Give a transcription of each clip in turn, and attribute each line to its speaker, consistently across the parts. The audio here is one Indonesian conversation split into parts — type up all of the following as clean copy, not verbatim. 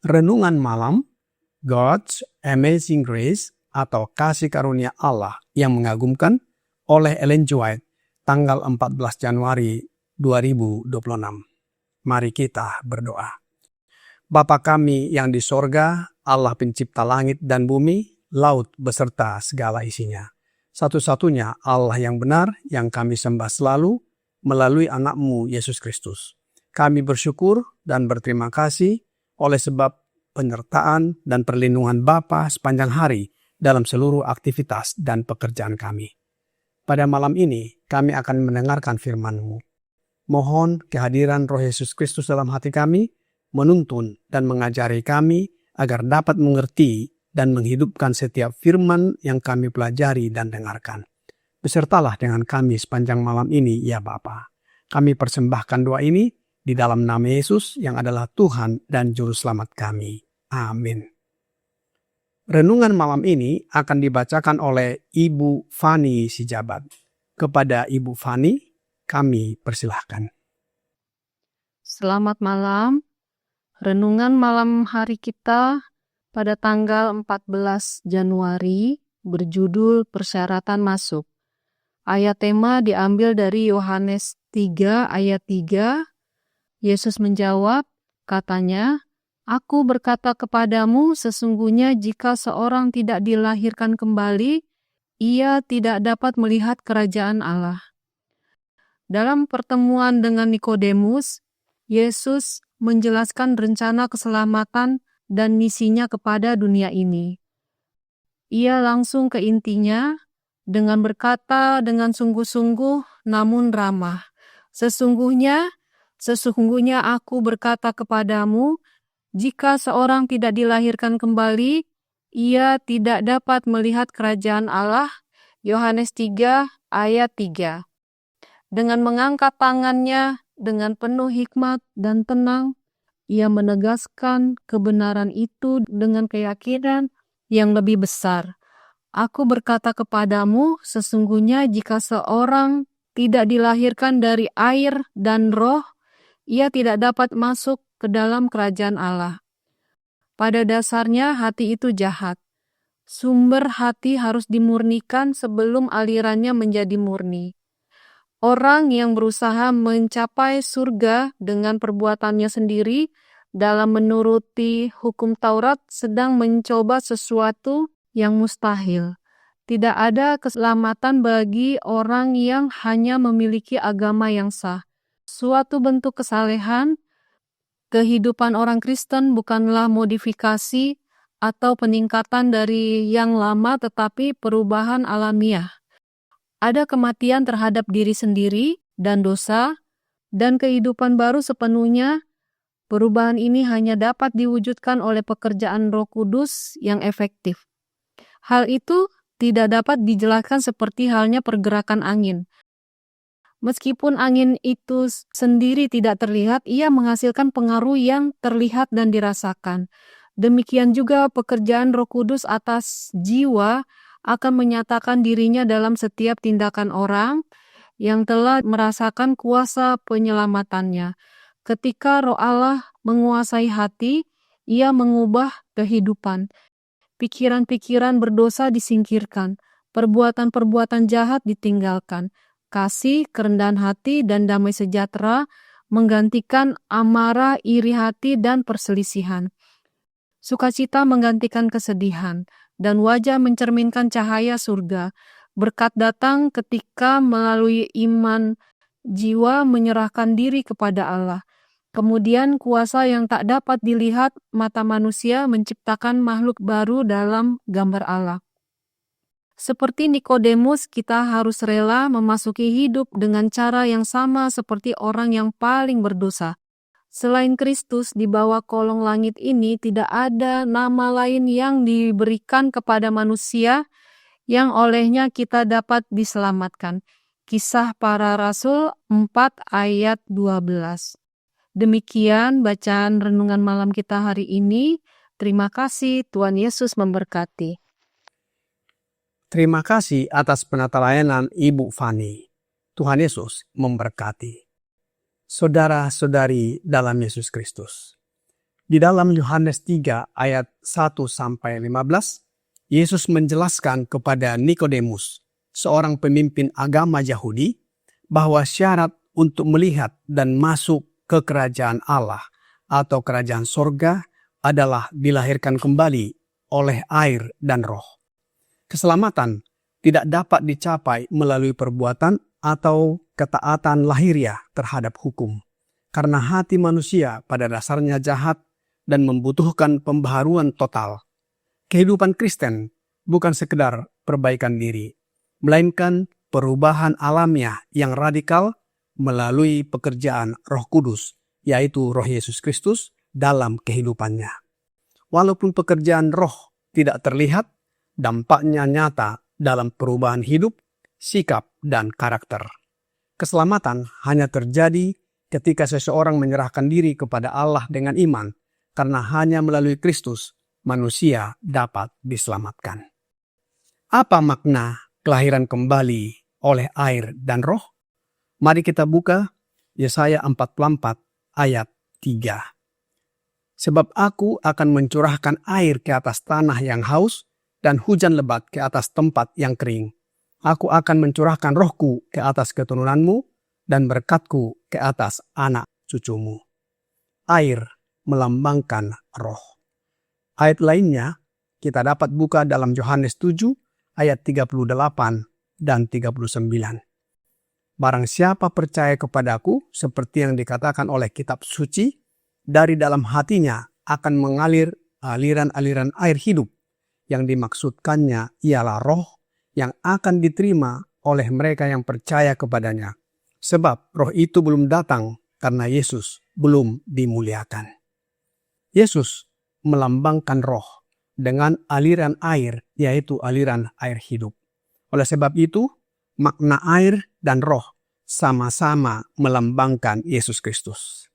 Speaker 1: Renungan Malam, God's Amazing Grace atau Kasih Karunia Allah yang mengagumkan oleh Ellen G. White, tanggal 14 Januari 2026. Mari kita berdoa. Bapa kami yang di sorga, Allah pencipta langit dan bumi, laut beserta segala isinya. Satu-satunya Allah yang benar yang kami sembah selalu melalui anak-Mu Yesus Kristus. Kami bersyukur dan berterima kasih oleh sebab penyertaan dan perlindungan Bapa sepanjang hari dalam seluruh aktivitas dan pekerjaan kami. Pada malam ini, kami akan mendengarkan firman-Mu. Mohon kehadiran Roh Yesus Kristus dalam hati kami, menuntun dan mengajari kami agar dapat mengerti dan menghidupkan setiap firman yang kami pelajari dan dengarkan. Besertalah dengan kami sepanjang malam ini, ya Bapa. Kami persembahkan doa ini di dalam nama Yesus yang adalah Tuhan dan Juru Selamat kami. Amin. Renungan malam ini akan dibacakan oleh Ibu Fani Sijabat. Kepada Ibu Fani, kami persilahkan.
Speaker 2: Selamat malam. Renungan malam hari kita pada tanggal 14 Januari berjudul Persyaratan Masuk. Ayat tema diambil dari Yohanes 3 ayat 3. Yesus menjawab, katanya, "Aku berkata kepadamu, sesungguhnya jika seorang tidak dilahirkan kembali, ia tidak dapat melihat kerajaan Allah." Dalam pertemuan dengan Nikodemus, Yesus menjelaskan rencana keselamatan dan misinya kepada dunia ini. Ia langsung ke intinya dengan berkata dengan sungguh-sungguh namun ramah, Sesungguhnya aku berkata kepadamu, jika seorang tidak dilahirkan kembali, ia tidak dapat melihat kerajaan Allah. Yohanes 3 ayat 3. Dengan mengangkat tangannya dengan penuh hikmat dan tenang, ia menegaskan kebenaran itu dengan keyakinan yang lebih besar. Aku berkata kepadamu, sesungguhnya jika seorang tidak dilahirkan dari air dan roh, ia tidak dapat masuk ke dalam kerajaan Allah. Pada dasarnya hati itu jahat. Sumber hati harus dimurnikan sebelum alirannya menjadi murni. Orang yang berusaha mencapai surga dengan perbuatannya sendiri dalam menuruti hukum Taurat sedang mencoba sesuatu yang mustahil. Tidak ada keselamatan bagi orang yang hanya memiliki agama yang sah. Suatu bentuk kesalehan, kehidupan orang Kristen bukanlah modifikasi atau peningkatan dari yang lama tetapi perubahan alamiah. Ada kematian terhadap diri sendiri dan dosa, dan kehidupan baru sepenuhnya. Perubahan ini hanya dapat diwujudkan oleh pekerjaan Roh Kudus yang efektif. Hal itu tidak dapat dijelaskan seperti halnya pergerakan angin. Meskipun angin itu sendiri tidak terlihat, ia menghasilkan pengaruh yang terlihat dan dirasakan. Demikian juga pekerjaan Roh Kudus atas jiwa akan menyatakan dirinya dalam setiap tindakan orang yang telah merasakan kuasa penyelamatannya. Ketika Roh Allah menguasai hati, ia mengubah kehidupan. Pikiran-pikiran berdosa disingkirkan, perbuatan-perbuatan jahat ditinggalkan. Kasih, kerendahan hati, dan damai sejahtera menggantikan amarah, iri hati, dan perselisihan. Sukacita menggantikan kesedihan, dan wajah mencerminkan cahaya surga. Berkat datang ketika melalui iman jiwa menyerahkan diri kepada Allah. Kemudian kuasa yang tak dapat dilihat mata manusia menciptakan makhluk baru dalam gambar Allah. Seperti Nikodemus, kita harus rela memasuki hidup dengan cara yang sama seperti orang yang paling berdosa. Selain Kristus, di bawah kolong langit ini tidak ada nama lain yang diberikan kepada manusia yang olehnya kita dapat diselamatkan. Kisah Para Rasul 4 ayat 12. Demikian bacaan renungan malam kita hari ini. Terima kasih, Tuhan Yesus memberkati.
Speaker 1: Terima kasih atas penata layanan Ibu Fani. Tuhan Yesus memberkati. Saudara-saudari dalam Yesus Kristus. Di dalam Yohanes 3 ayat 1-15, Yesus menjelaskan kepada Nikodemus, seorang pemimpin agama Yahudi, bahwa syarat untuk melihat dan masuk ke kerajaan Allah atau kerajaan sorga adalah dilahirkan kembali oleh air dan roh. Keselamatan tidak dapat dicapai melalui perbuatan atau ketaatan lahiriah terhadap hukum, karena hati manusia pada dasarnya jahat dan membutuhkan pembaharuan total. Kehidupan Kristen bukan sekedar perbaikan diri, melainkan perubahan alamiah yang radikal melalui pekerjaan Roh Kudus, yaitu Roh Yesus Kristus dalam kehidupannya. Walaupun pekerjaan roh tidak terlihat, dampaknya nyata dalam perubahan hidup, sikap, dan karakter. Keselamatan hanya terjadi ketika seseorang menyerahkan diri kepada Allah dengan iman, karena hanya melalui Kristus manusia dapat diselamatkan. Apa makna kelahiran kembali oleh air dan roh? Mari kita buka Yesaya 44 ayat 3. Sebab aku akan mencurahkan air ke atas tanah yang haus dan hujan lebat ke atas tempat yang kering. Aku akan mencurahkan rohku ke atas keturunanmu dan berkatku ke atas anak cucumu. Air melambangkan roh. Ayat lainnya kita dapat buka dalam Yohanes 7 ayat 38 dan 39. Barang siapa percaya kepadaku, seperti yang dikatakan oleh kitab suci, dari dalam hatinya akan mengalir aliran-aliran air hidup. Yang dimaksudkannya ialah roh yang akan diterima oleh mereka yang percaya kepadanya. Sebab roh itu belum datang karena Yesus belum dimuliakan. Yesus melambangkan roh dengan aliran air, yaitu aliran air hidup. Oleh sebab itu, makna air dan roh sama-sama melambangkan Yesus Kristus.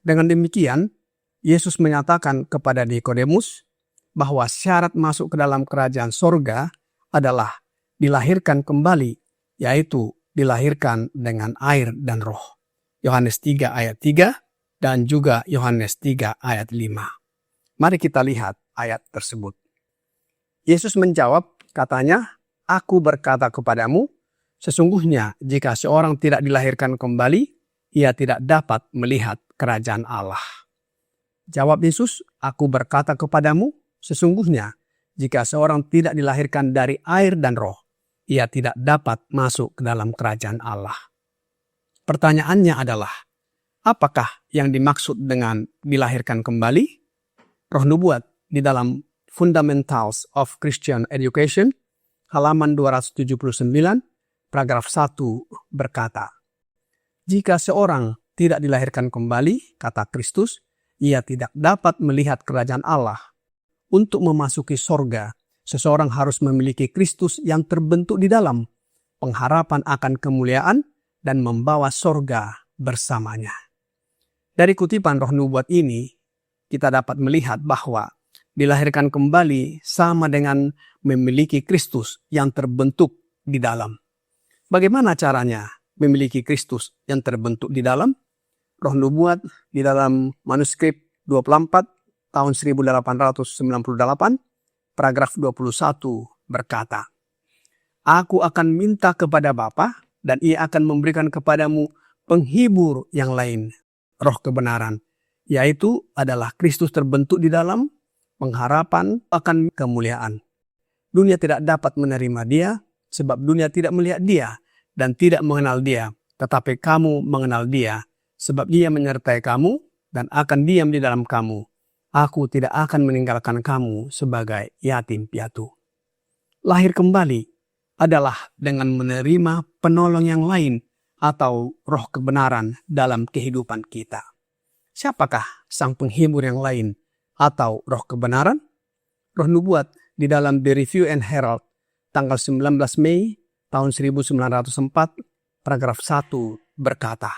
Speaker 1: Dengan demikian, Yesus menyatakan kepada Nikodemus bahwa syarat masuk ke dalam kerajaan sorga adalah dilahirkan kembali, yaitu dilahirkan dengan air dan roh. Yohanes 3 ayat 3 dan juga Yohanes 3 ayat 5. Mari kita lihat ayat tersebut. Yesus menjawab, katanya, "Aku berkata kepadamu, sesungguhnya jika seorang tidak dilahirkan kembali, ia tidak dapat melihat kerajaan Allah." Jawab Yesus, "Aku berkata kepadamu, sesungguhnya jika seorang tidak dilahirkan dari air dan roh, ia tidak dapat masuk ke dalam kerajaan Allah." Pertanyaannya adalah, apakah yang dimaksud dengan dilahirkan kembali? Roh Nubuat di dalam Fundamentals of Christian Education, halaman 279, paragraf 1 berkata, "Jika seorang tidak dilahirkan kembali," kata Kristus, "ia tidak dapat melihat kerajaan Allah." Untuk memasuki sorga, seseorang harus memiliki Kristus yang terbentuk di dalam, pengharapan akan kemuliaan, dan membawa sorga bersamanya. Dari kutipan Roh Nubuat ini, kita dapat melihat bahwa dilahirkan kembali sama dengan memiliki Kristus yang terbentuk di dalam. Bagaimana caranya memiliki Kristus yang terbentuk di dalam? Roh Nubuat di dalam manuskrip 24 tahun 1898, paragraf 21 berkata, "Aku akan minta kepada Bapa dan ia akan memberikan kepadamu penghibur yang lain, roh kebenaran, yaitu adalah Kristus terbentuk di dalam, pengharapan akan kemuliaan. Dunia tidak dapat menerima dia, sebab dunia tidak melihat dia dan tidak mengenal dia, tetapi kamu mengenal dia, sebab dia menyertai kamu dan akan diam di dalam kamu. Aku tidak akan meninggalkan kamu sebagai yatim piatu." Lahir kembali adalah dengan menerima penolong yang lain atau roh kebenaran dalam kehidupan kita. Siapakah sang penghibur yang lain atau roh kebenaran? Roh Nubuat di dalam The Review and Herald, tanggal 19 Mei tahun 1904, paragraf 1 berkata,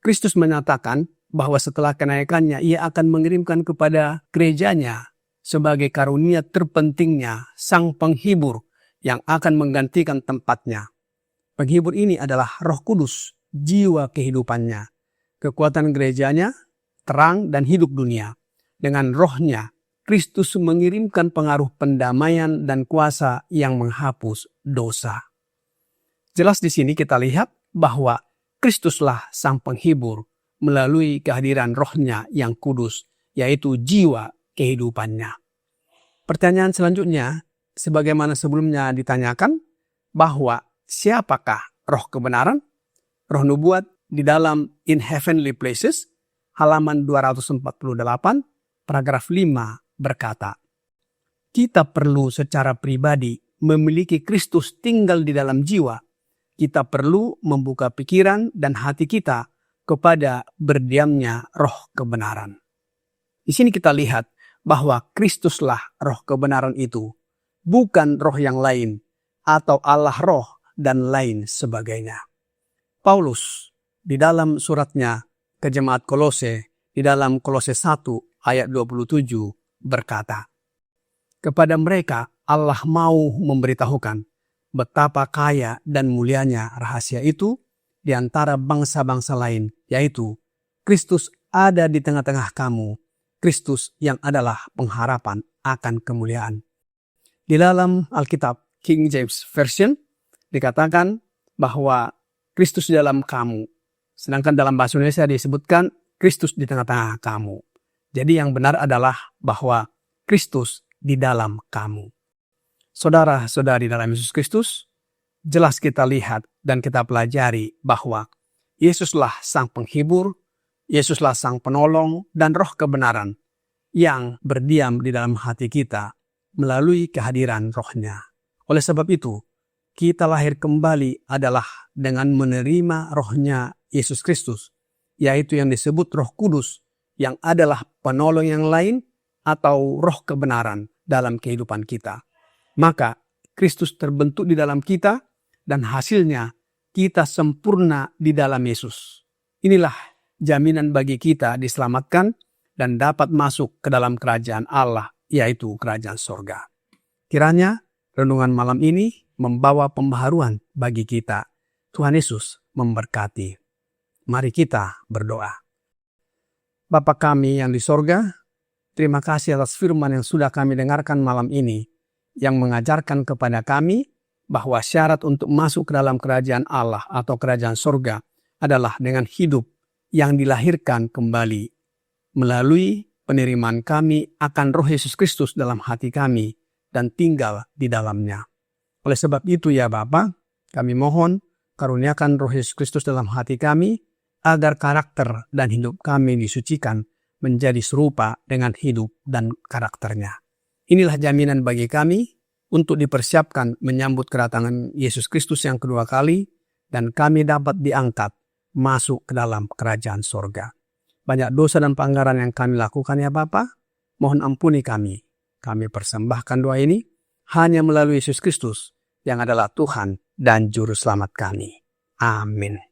Speaker 1: Kristus menyatakan bahwa setelah kenaikannya ia akan mengirimkan kepada gerejanya sebagai karunia terpentingnya Sang Penghibur yang akan menggantikan tempatnya. Penghibur ini adalah Roh Kudus, jiwa kehidupannya. Kekuatan gerejanya, terang dan hidup dunia. Dengan rohnya, Kristus mengirimkan pengaruh pendamaian dan kuasa yang menghapus dosa. Jelas di sini kita lihat bahwa Kristuslah Sang Penghibur melalui kehadiran rohnya yang kudus, yaitu jiwa kehidupannya. Pertanyaan selanjutnya, sebagaimana sebelumnya ditanyakan, bahwa siapakah roh kebenaran? Roh nubuat di dalam In Heavenly Places, halaman 248, paragraf 5 berkata, kita perlu secara pribadi memiliki Kristus tinggal di dalam jiwa. Kita perlu membuka pikiran dan hati kita kepada berdiamnya roh kebenaran. Di sini kita lihat bahwa Kristuslah roh kebenaran itu, bukan roh yang lain atau Allah roh dan lain sebagainya. Paulus di dalam suratnya ke jemaat Kolose, di dalam Kolose 1 ayat 27 berkata, kepada mereka Allah mau memberitahukan betapa kaya dan mulianya rahasia itu di antara bangsa-bangsa lain, yaitu Kristus ada di tengah-tengah kamu, Kristus yang adalah pengharapan akan kemuliaan. Di dalam Alkitab King James Version dikatakan bahwa Kristus di dalam kamu, sedangkan dalam bahasa Indonesia disebutkan Kristus di tengah-tengah kamu. Jadi yang benar adalah bahwa Kristus di dalam kamu. Saudara-saudari dalam Yesus Kristus, jelas kita lihat dan kita pelajari bahwa Yesuslah Sang Penghibur, Yesuslah Sang Penolong dan Roh kebenaran yang berdiam di dalam hati kita melalui kehadiran Roh-Nya. Oleh sebab itu, kita lahir kembali adalah dengan menerima Roh-Nya Yesus Kristus, yaitu yang disebut Roh Kudus, yang adalah penolong yang lain atau roh kebenaran dalam kehidupan kita. Maka Kristus terbentuk di dalam kita dan hasilnya kita sempurna di dalam Yesus. Inilah jaminan bagi kita diselamatkan dan dapat masuk ke dalam kerajaan Allah, yaitu kerajaan sorga. Kiranya renungan malam ini membawa pembaharuan bagi kita. Tuhan Yesus memberkati. Mari kita berdoa. Bapa kami yang di sorga, terima kasih atas firman yang sudah kami dengarkan malam ini, yang mengajarkan kepada kami bahwa syarat untuk masuk ke dalam kerajaan Allah atau kerajaan sorga adalah dengan hidup yang dilahirkan kembali melalui penerimaan kami akan Roh Yesus Kristus dalam hati kami dan tinggal di dalamnya. Oleh sebab itu ya Bapa, kami mohon karuniakan Roh Yesus Kristus dalam hati kami, agar karakter dan hidup kami disucikan menjadi serupa dengan hidup dan karakternya. Inilah jaminan bagi kami untuk dipersiapkan menyambut kedatangan Yesus Kristus yang kedua kali, dan kami dapat diangkat masuk ke dalam kerajaan sorga. Banyak dosa dan pelanggaran yang kami lakukan ya Bapa, mohon ampuni kami. Kami persembahkan doa ini hanya melalui Yesus Kristus yang adalah Tuhan dan Juru Selamat kami. Amin.